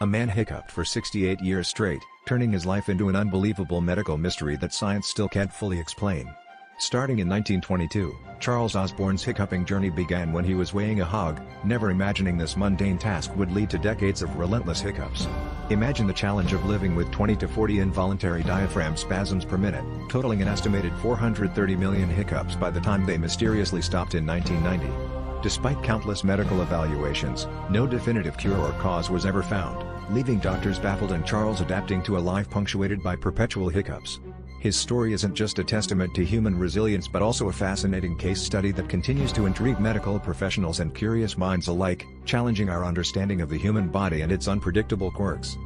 A man hiccuped for 68 years straight, turning his life into an unbelievable medical mystery that science still can't fully explain. Starting in 1922, Charles Osborne's hiccuping journey began when he was weighing a hog, never imagining this mundane task would lead to decades of relentless hiccups. Imagine the challenge of living with 20 to 40 involuntary diaphragm spasms per minute, totaling an estimated 430 million hiccups by the time they mysteriously stopped in 1990. Despite countless medical evaluations, no definitive cure or cause was ever found, leaving doctors baffled and Charles adapting to a life punctuated by perpetual hiccups. His story isn't just a testament to human resilience but also a fascinating case study that continues to intrigue medical professionals and curious minds alike, challenging our understanding of the human body and its unpredictable quirks.